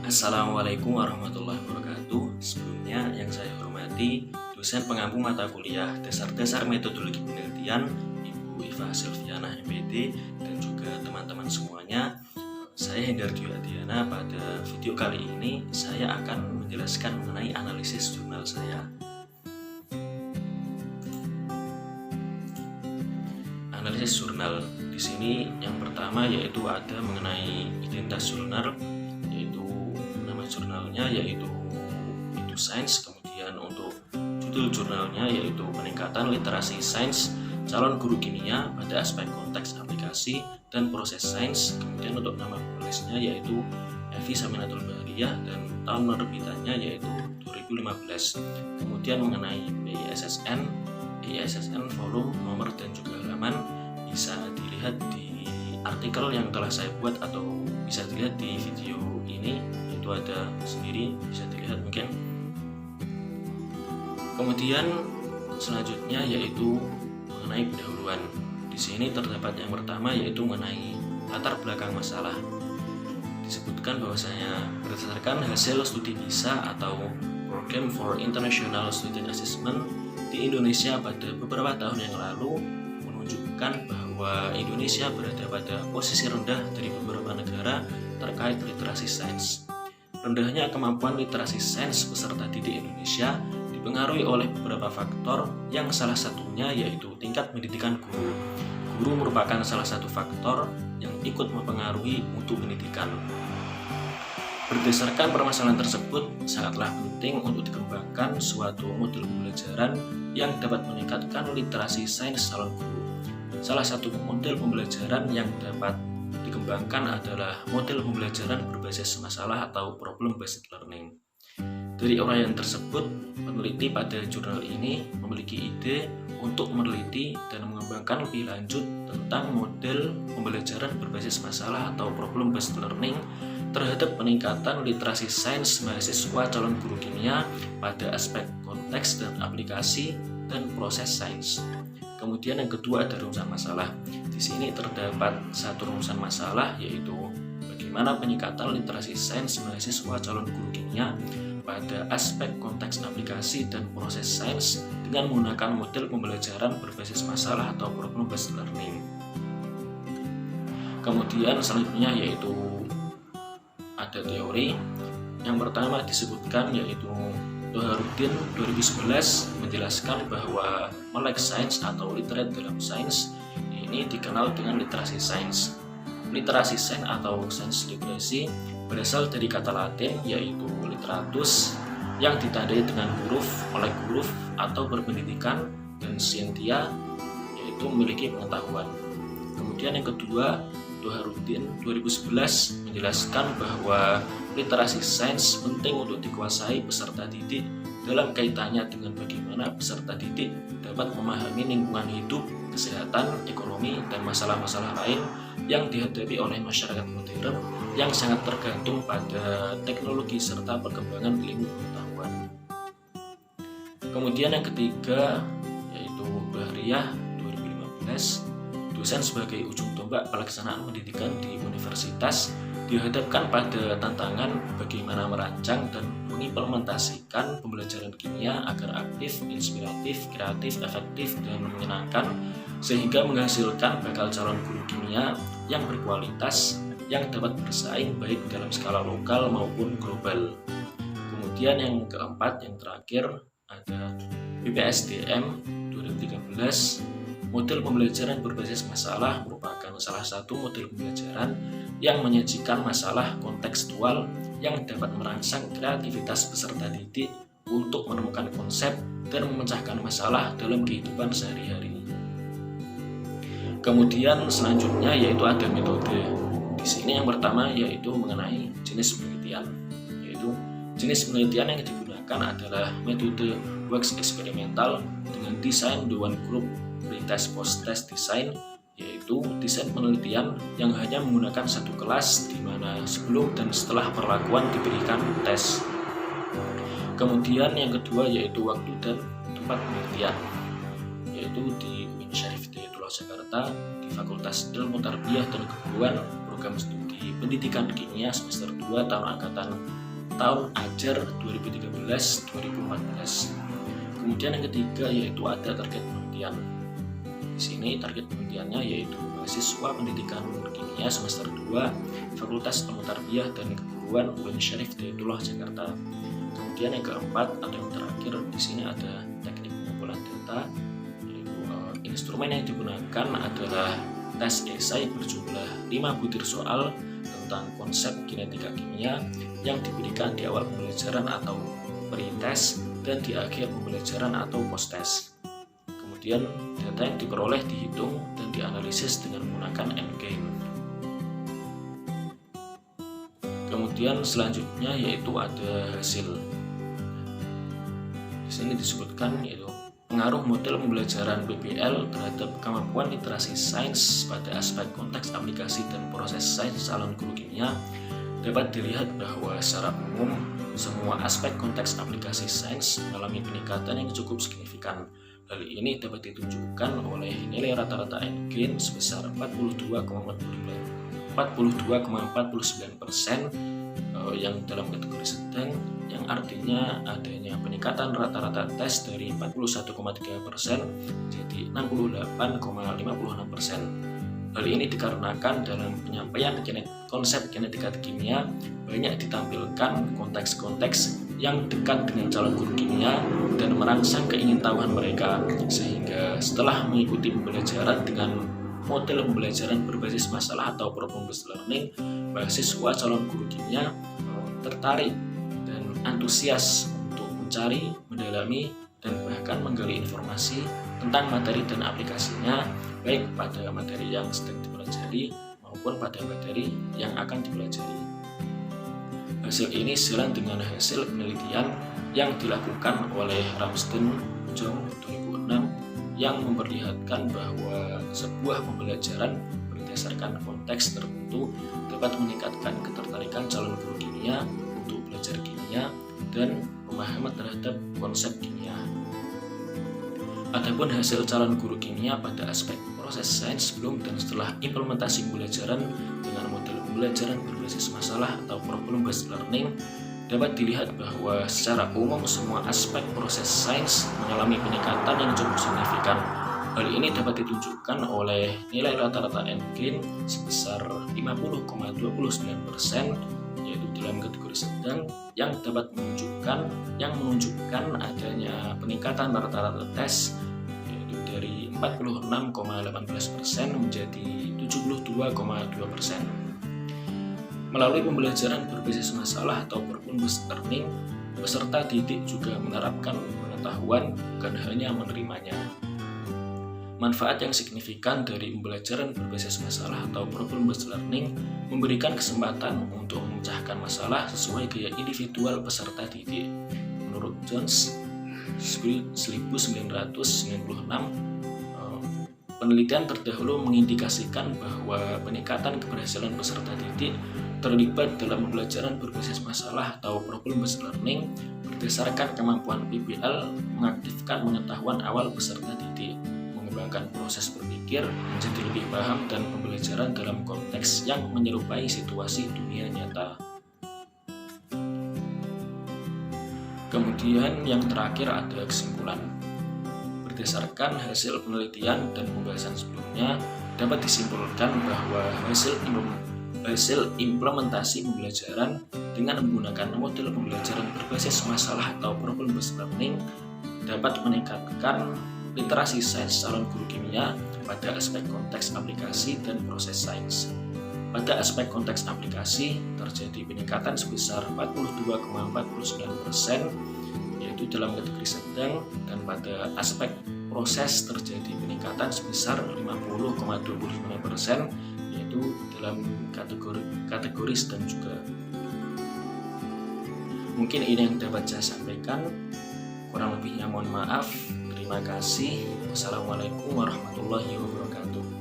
Assalamualaikum warahmatullahi wabarakatuh. Sebelumnya yang saya hormati dosen pengampu mata kuliah dasar-dasar metodologi penelitian Ibu Iva Silviana MPD dan juga teman-teman semuanya. Saya Hendardio Adiana. Pada video kali ini saya akan menjelaskan mengenai analisis jurnal saya. Analisis jurnal di sini yang pertama yaitu ada mengenai identitas jurnal, yaitu jurnalnya yaitu Science, kemudian untuk judul jurnalnya yaitu peningkatan literasi sains calon guru kimia pada aspek konteks aplikasi dan proses sains, kemudian untuk nama penulisnya yaitu Evi Saminatul Bahriyah dan tahun penerbitannya yaitu 2015. Kemudian mengenai ISSN volume, nomor dan juga halaman bisa dilihat di artikel yang telah saya buat atau bisa dilihat di video ini, itu ada sendiri, bisa dilihat mungkin. Kemudian selanjutnya yaitu mengenai pendahuluan. Di sini terdapat yang pertama yaitu mengenai latar belakang masalah. Disebutkan bahwasanya berdasarkan hasil studi PISA atau Program for International Student Assessment di Indonesia pada beberapa tahun yang lalu menunjukkan bahwa Indonesia berada pada posisi rendah dari beberapa negara terkait literasi sains. Rendahnya kemampuan literasi sains peserta didik Indonesia dipengaruhi oleh beberapa faktor, yang salah satunya yaitu tingkat pendidikan guru. Guru merupakan salah satu faktor yang ikut mempengaruhi mutu pendidikan. Berdasarkan permasalahan tersebut, sangatlah penting untuk dikembangkan suatu model pembelajaran yang dapat meningkatkan literasi sains calon guru. Salah satu model pembelajaran yang dapat dikembangkan adalah model pembelajaran berbasis masalah atau problem based learning. Dari uraian tersebut, peneliti pada jurnal ini memiliki ide untuk meneliti dan mengembangkan lebih lanjut tentang model pembelajaran berbasis masalah atau problem based learning terhadap peningkatan literasi sains mahasiswa calon guru kimia pada aspek konteks dan aplikasi dan proses sains. Kemudian yang kedua ada rumusan masalah. Di sini terdapat satu rumusan masalah yaitu bagaimana peningkatan literasi sains mahasiswa calon guru kimia pada aspek konteks aplikasi dan proses sains dengan menggunakan model pembelajaran berbasis masalah atau problem based learning. Kemudian selanjutnya yaitu ada teori. Yang pertama disebutkan yaitu Toharuddin 2011 menjelaskan bahwa melek sains atau literate dalam sains ini dikenal dengan literasi sains. Literasi sains atau sains literasi berasal dari kata Latin yaitu literatus yang ditandai dengan huruf, melek huruf atau berpendidikan, dan scientia yaitu memiliki pengetahuan. Kemudian yang kedua, Toharuddin 2011 menjelaskan bahwa literasi sains penting untuk dikuasai peserta didik dalam kaitannya dengan bagaimana peserta didik dapat memahami lingkungan hidup, kesehatan, ekonomi, dan masalah-masalah lain yang dihadapi oleh masyarakat modern yang sangat tergantung pada teknologi serta perkembangan ilmu pengetahuan. Kemudian yang ketiga yaitu Bahriyah 2015, dosen sebagai ujung tombak pelaksanaan pendidikan di universitas dihadapkan pada tantangan bagaimana merancang dan mengimplementasikan pembelajaran kimia agar aktif, inspiratif, kreatif, efektif, dan menyenangkan sehingga menghasilkan bakal calon guru kimia yang berkualitas yang dapat bersaing baik dalam skala lokal maupun global. Kemudian yang keempat, yang terakhir ada BPSDM 2013. Model pembelajaran berbasis masalah merupakan salah satu model pembelajaran yang menyajikan masalah kontekstual yang dapat merangsang kreativitas peserta didik untuk menemukan konsep dan memecahkan masalah dalam kehidupan sehari-hari. Kemudian selanjutnya yaitu ada metode. Di sini yang pertama yaitu mengenai jenis penelitian. Yaitu jenis penelitian yang digunakan adalah metode wax eksperimental dengan desain Dewan Group pre-test post-test design, yaitu desain penelitian yang hanya menggunakan satu kelas di mana sebelum dan setelah perlakuan diberikan tes. Kemudian yang kedua yaitu waktu dan tempat penelitian, yaitu di UIN Syarif Hidayatullah Jakarta di Fakultas Ilmu Tarbiyah dan Keguruan Program Studi Prodi Pendidikan Kimia semester 2 tahun ajar 2013-2014. Kemudian yang ketiga yaitu ada target penelitian. Di sini target penelitiannya yaitu mahasiswa pendidikan kimia semester 2 Fakultas Ilmu Tarbiyah dan Keguruan UIN Syarif Hidayatullah Jakarta. Kemudian yang keempat atau yang terakhir di sini ada teknik pengumpulan data. Instrumen yang digunakan adalah tes esai berjumlah 5 butir soal tentang konsep kinetika kimia yang diberikan di awal pembelajaran atau pre-test dan di akhir pembelajaran atau post-test. Kemudian data yang diperoleh dihitung dan dianalisis dengan menggunakan endgame. Kemudian selanjutnya yaitu ada hasil. Di sini disebutkan yaitu pengaruh model pembelajaran PBL terhadap kemampuan literasi sains pada aspek konteks aplikasi dan proses sains calon guru kimia dapat dilihat bahwa secara umum semua aspek konteks aplikasi sains mengalami peningkatan yang cukup signifikan. Hal ini dapat ditunjukkan oleh nilai rata-rata endgame sebesar 42,49% yang dalam kategori sedang, yang artinya adanya peningkatan rata-rata tes dari 41,3% jadi 68,56%. Hal ini dikarenakan dalam penyampaian konsep kinetika kimia banyak ditampilkan konteks-konteks yang dekat dengan calon guru kimia dan merangsang keingintahuan mereka, sehingga setelah mengikuti pembelajaran dengan model pembelajaran berbasis masalah atau problem-based learning, mahasiswa calon guru kimia tertarik dan antusias untuk mencari, mendalami, dan bahkan menggali informasi tentang materi dan aplikasinya, baik pada materi yang sedang dipelajari maupun pada materi yang akan dipelajari. Hasil ini sejalan dengan hasil penelitian yang dilakukan oleh Ramsden Jong 2006 yang memperlihatkan bahwa sebuah pembelajaran berdasarkan konteks tertentu dapat meningkatkan ketertarikan calon guru kimia untuk belajar kimia dan pemahaman terhadap konsep kimia. Adapun hasil calon guru kimia pada aspek proses sains sebelum dan setelah implementasi pembelajaran dengan model pembelajaran berbasis masalah atau problem-based learning dapat dilihat bahwa secara umum semua aspek proses sains mengalami peningkatan yang cukup signifikan. Hal ini dapat ditunjukkan oleh nilai rata-rata endgame sebesar 50,29% yaitu dalam kategori sedang, yang dapat menunjukkan adanya peningkatan rata-rata tes yaitu dari 46,18% menjadi 72,2%. Melalui pembelajaran berbasis masalah atau problem-based learning, peserta didik juga menerapkan pengetahuan bukan hanya menerimanya. Manfaat yang signifikan dari pembelajaran berbasis masalah atau problem-based learning memberikan kesempatan untuk memecahkan masalah sesuai gaya individual peserta didik. Menurut Jones 1996, penelitian terdahulu mengindikasikan bahwa peningkatan keberhasilan peserta didik terlibat dalam pembelajaran berbasis masalah atau problem-based learning berdasarkan kemampuan PBL mengaktifkan pengetahuan awal peserta didik, mengembangkan proses berpikir menjadi lebih paham dan pembelajaran dalam konteks yang menyerupai situasi dunia nyata. Kemudian yang terakhir ada kesimpulan. Berdasarkan hasil penelitian dan pembahasan sebelumnya, dapat disimpulkan bahwa hasil implementasi pembelajaran dengan menggunakan model pembelajaran berbasis masalah atau problem-based learning dapat meningkatkan literasi sains calon guru kimia pada aspek konteks aplikasi dan proses sains. Pada aspek konteks aplikasi terjadi peningkatan sebesar 42,49% yaitu dalam kategori sedang, dan pada aspek proses terjadi peningkatan sebesar 50,25% yaitu dalam kategori sedang juga. Mungkin ini yang dapat saya sampaikan, kurang lebihnya mohon maaf. Terima kasih. Wassalamualaikum warahmatullahi wabarakatuh.